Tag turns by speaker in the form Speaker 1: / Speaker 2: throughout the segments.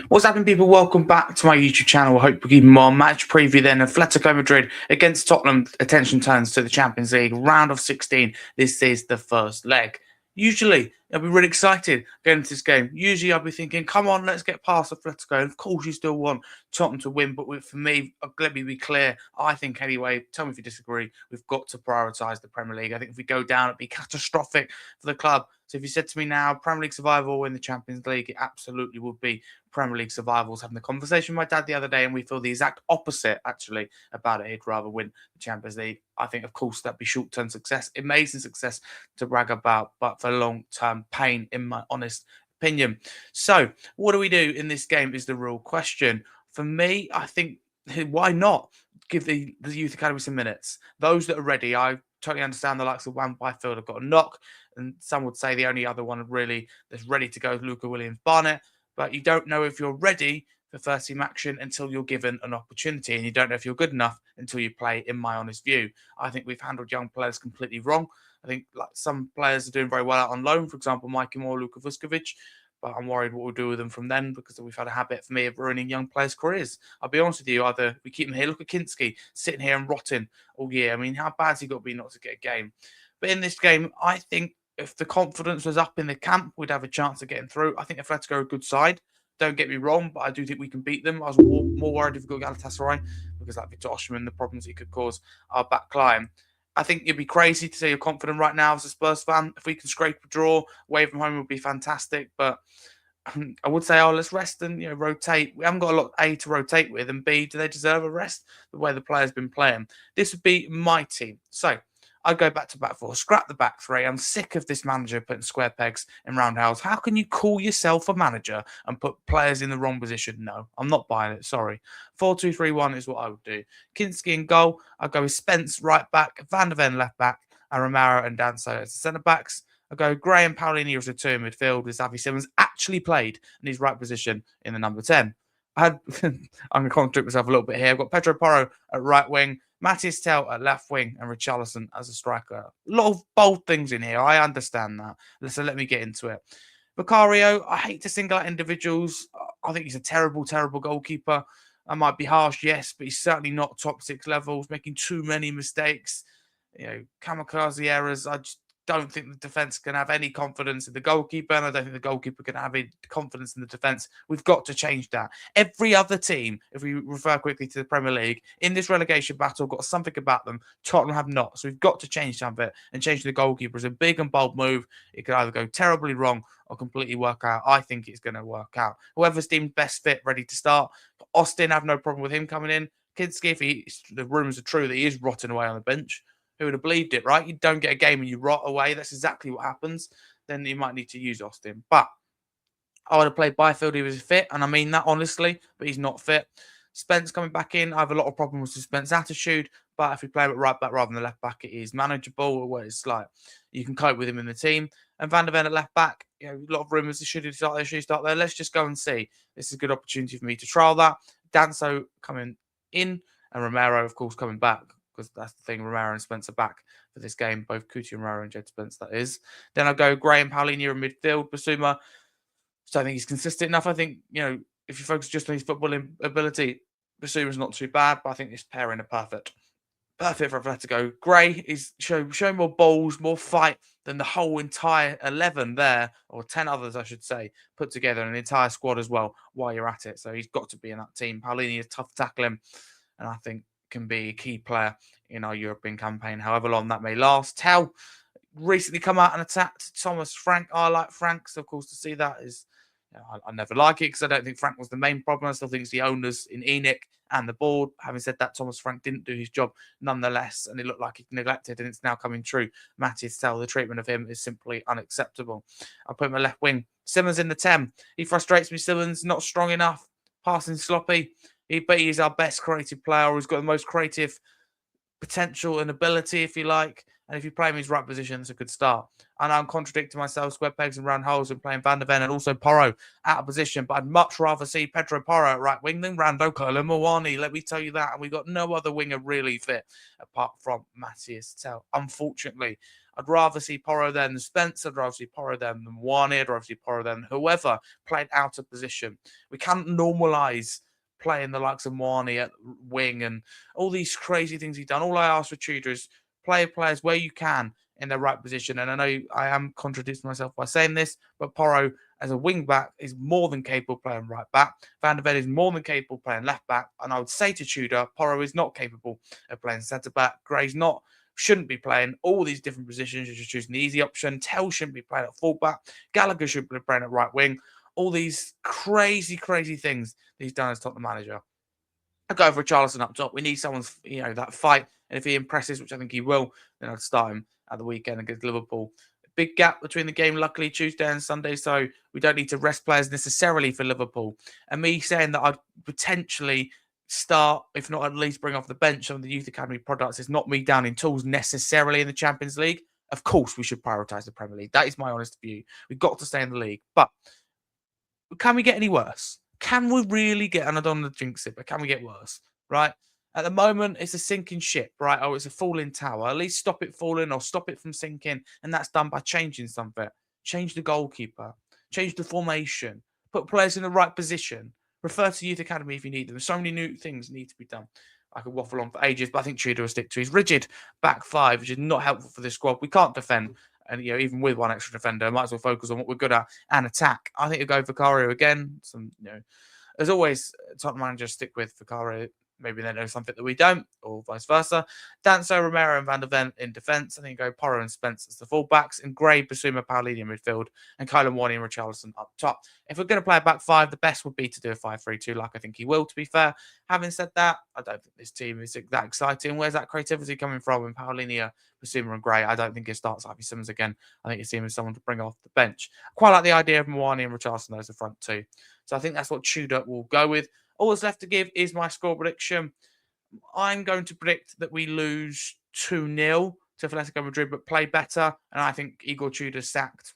Speaker 1: What's happening, people? Welcome back to my YouTube channel. I hope we give more match preview then. Atletico Madrid against Tottenham. Attention turns to the Champions League round of 16. This is the first leg. Usually, I'll be really excited going into this game. Usually, I'll be thinking, come on, let's get past Atletico. And of course, you still want Tottenham to win. But for me, let me be clear. I think anyway, tell me if you disagree, we've got to prioritise the Premier League. I think if we go down, it'd be catastrophic for the club. So if you said to me now, Premier League survival or win the Champions League, it absolutely would be Premier League survival. I was having a conversation with my dad the other day, and we feel the exact opposite, actually, about it. He'd rather win the Champions League. I think, of course, that'd be short-term success, amazing success to brag about, but for long-term pain, in my honest opinion. So what do we do in this game is the real question. For me, I think, why not give the youth academy some minutes? Those that are ready, I totally understand the likes of Wan Byfield have got a knock, and some would say the only other one really that's ready to go is Luca Williams-Barnett. But you don't know if you're ready for first team action until you're given an opportunity, and you don't know if you're good enough until you play, in my honest view. I think we've handled young players completely wrong. I think like some players are doing very well out on loan, for example, Mikey Moore, Luka Vuskovic, but I'm worried what we'll do with them from then because we've had a habit for me of ruining young players' careers. I'll be honest with you, either we keep them here, look at Kinski sitting here and rotting all year. I mean, how bad's he got to be not to get a game? But in this game, I think if the confidence was up in the camp, we'd have a chance of getting through. I think Atletico are a good side. Don't get me wrong, but I do think we can beat them. I was more worried if we got Galatasaray because like Victor Osimhen, the problems he could cause our back line. I think it'd be crazy to say you're confident right now as a Spurs fan. If we can scrape a draw away from home, would be fantastic. But I would say, let's rest and rotate. We haven't got a lot A to rotate with, and B, do they deserve a rest? The way the players been playing, this would be my team. So I'd go back to back four, scrap the back three. I'm sick of this manager putting square pegs in round holes. How can you call yourself a manager and put players in the wrong position? No, I'm not buying it. Sorry. 4-2-3-1 is what I would do. Kinski in goal. I'd go with Spence right back, Van der Ven left back, and Romero and Danso as the centre backs. I go Gray and Paulini as a two in midfield with Xavi Simons actually played in his right position in the number 10. I'm going to contradict myself a little bit here. I've got Pedro Porro at right wing, Matis Tell at left wing, and Richarlison as a striker. A lot of bold things in here. I understand that. So let me get into it. Vicario, I hate to single out individuals. I think he's a terrible, terrible goalkeeper. I might be harsh, yes, but he's certainly not top 6 levels, making too many mistakes. Kamikaze errors. I just don't think the defence can have any confidence in the goalkeeper, and I don't think the goalkeeper can have any confidence in the defence. We've got to change that. Every other team, if we refer quickly to the Premier League, in this relegation battle, got something about them. Tottenham have not. So we've got to change something, and change the goalkeeper is a big and bold move. It could either go terribly wrong or completely work out. I think it's going to work out. Whoever's deemed best fit, ready to start. Austin, have no problem with him coming in. Kinski, if the rumours are true that he is rotting away on the bench. Who would have believed it, right? You don't get a game and you rot away. That's exactly what happens. Then you might need to use Austin. But I would have played Byfield if he was fit, and I mean that honestly, but he's not fit. Spence coming back in. I have a lot of problems with Spence's attitude, but if we play him at right back rather than left back, it is manageable. Where it's like you can cope with him in the team. And Van der Ven at left back, a lot of rumours. Should he start there? Should he start there? Let's just go and see. This is a good opportunity for me to trial that. Danso coming in, and Romero, of course, coming back. Because that's the thing, Romero and Spence are back for this game, both Kuti and Romero and Jed Spence, that is. Then I go Gray and Paulinho in midfield, Basuma. So I think he's consistent enough. I think, if you focus just on his footballing ability, Basuma's not too bad, but I think this pairing are perfect. Perfect for Atletico. Gray is showing more balls, more fight than the whole entire 11 there, or 10 others, I should say, put together, and the entire squad as well while you're at it. So he's got to be in that team. Paulinho is tough to tackle him, and I think can be a key player in our European campaign, however long that may last. Tell recently come out and attacked Thomas Frank. I like Frank, so of course to see that is, I never like it because I don't think Frank was the main problem. I still think it's the owners in Enoch and the board. Having said that, Thomas Frank didn't do his job nonetheless, and it looked like he neglected, and it's now coming true. Matis Tell, the treatment of him is simply unacceptable. I put him at left wing. Simmons in the 10. He frustrates me. Simmons not strong enough, passing sloppy. But he is our best creative player. He's got the most creative potential and ability, if you like. And if you play him in his right position, it's a good start. I know I'm contradicting myself, square pegs and round holes, and playing Van der Ven and also Porro out of position. But I'd much rather see Pedro Porro at right wing than Rando Colomawani. Let me tell you that. And we've got no other winger really fit apart from Matthias Tell. Unfortunately, I'd rather see Porro than Spence. I'd rather see Porro than Wani. I'd rather see Porro than whoever played out of position. We can't normalise playing the likes of Wani at wing and all these crazy things he's done. All I ask for Tudor is play players where you can in the right position. And I know I am contradicting myself by saying this, but Porro as a wing back is more than capable of playing right back. Van der Ven is more than capable of playing left back. And I would say to Tudor, Porro is not capable of playing centre back. Gray's shouldn't be playing all these different positions. You're just choosing the easy option. Tell shouldn't be playing at fullback. Gallagher should be playing at right wing. All these crazy, crazy things that he's done as Tottenham manager. I'd go for Charleston up top. We need someone's, that fight. And if he impresses, which I think he will, then I'd start him at the weekend against Liverpool. Big gap between the game, luckily, Tuesday and Sunday, so we don't need to rest players necessarily for Liverpool. And me saying that I'd potentially start, if not at least bring off the bench some of the Youth Academy products, is not me down in tools necessarily in the Champions League. Of course, we should prioritise the Premier League. That is my honest view. We've got to stay in the league. But can we get any worse? Can we really get, and I don't want to jinx it, but can we get worse, right? At the moment, it's a sinking ship, right? Oh, it's a falling tower. At least stop it falling or stop it from sinking. And that's done by changing something. Change the goalkeeper. Change the formation. Put players in the right position. Refer to Youth Academy if you need them. So many new things need to be done. I could waffle on for ages, but I think Tudor will stick to his rigid back five, which is not helpful for this squad. We can't defend. And, even with one extra defender, might as well focus on what we're good at and attack. I think we'll go Vicario again. As always, Tottenham managers stick with Vicario. Maybe they know something that we don't, or vice versa. Danso, Romero, and Van der Ven in defence. I think go Porro and Spence as the fullbacks, and Gray, Basuma, Paolini in midfield, and Kylan Wani and Richarlison up top. If we're going to play a back five, the best would be to do a 5-3-2, like I think he will, to be fair. Having said that, I don't think this team is that exciting. Where's that creativity coming from when Paolini, Basuma, and Gray? I don't think it starts Ivy Simmons again. I think it's him as someone to bring off the bench. Quite like the idea of Mwani and Richarlison as the front two. So I think that's what Tudor will go with. All that's left to give is my score prediction. I'm going to predict that we lose 2-0 to Atletico Madrid, but play better. And I think Igor Tudor's sacked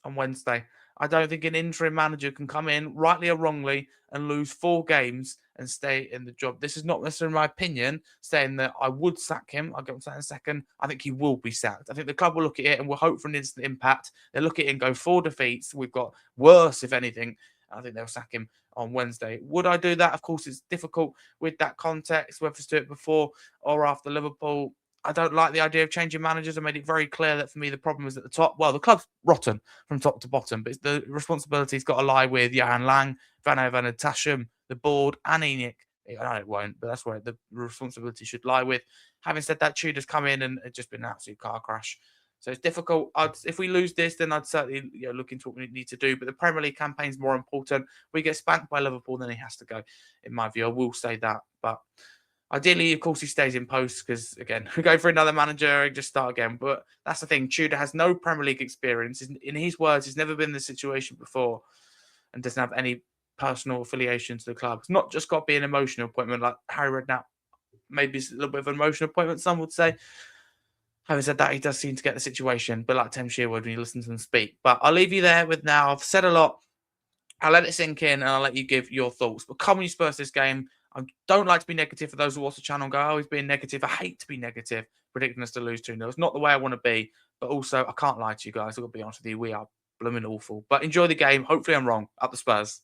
Speaker 1: on Wednesday. I don't think an interim manager can come in, rightly or wrongly, and lose 4 games and stay in the job. This is not necessarily my opinion, saying that I would sack him. I'll get on to that in a second. I think he will be sacked. I think the club will look at it and will hope for an instant impact. They'll look at it and go 4 defeats. We've got worse, if anything. I think they'll sack him on Wednesday. Would I do that? Of course, it's difficult with that context, whether to do it before or after Liverpool. I don't like the idea of changing managers. I made it very clear that for me, the problem is at the top. Well, the club's rotten from top to bottom, but the responsibility's got to lie with Johan Lang, Van Tasham, the board, and Enoch. I know it won't, but that's where the responsibility should lie with. Having said that, Tudor's come in and it's just been an absolute car crash. So it's difficult. If we lose this, then I'd certainly look into what we need to do. But the Premier League campaign is more important. We get spanked by Liverpool, then he has to go, in my view. I will say that. But ideally, of course, he stays in post because, again, we go for another manager and just start again. But that's the thing. Tudor has no Premier League experience. In his words, he's never been in this situation before and doesn't have any personal affiliation to the club. It's not just got to be an emotional appointment like Harry Redknapp. Maybe it's a little bit of an emotional appointment, some would say. Having said that, he does seem to get the situation, but like Tim Sherwood when you listen to them speak. But I'll leave you there with now. I've said a lot. I'll let it sink in and I'll let you give your thoughts. But come when you Spurs this game, I don't like to be negative for those who watch the channel and go, oh, he's being negative. I hate to be negative, predicting us to lose 2-0. It's not the way I want to be. But also, I can't lie to you guys. I've got to be honest with you. We are blooming awful. But enjoy the game. Hopefully I'm wrong. Up the Spurs.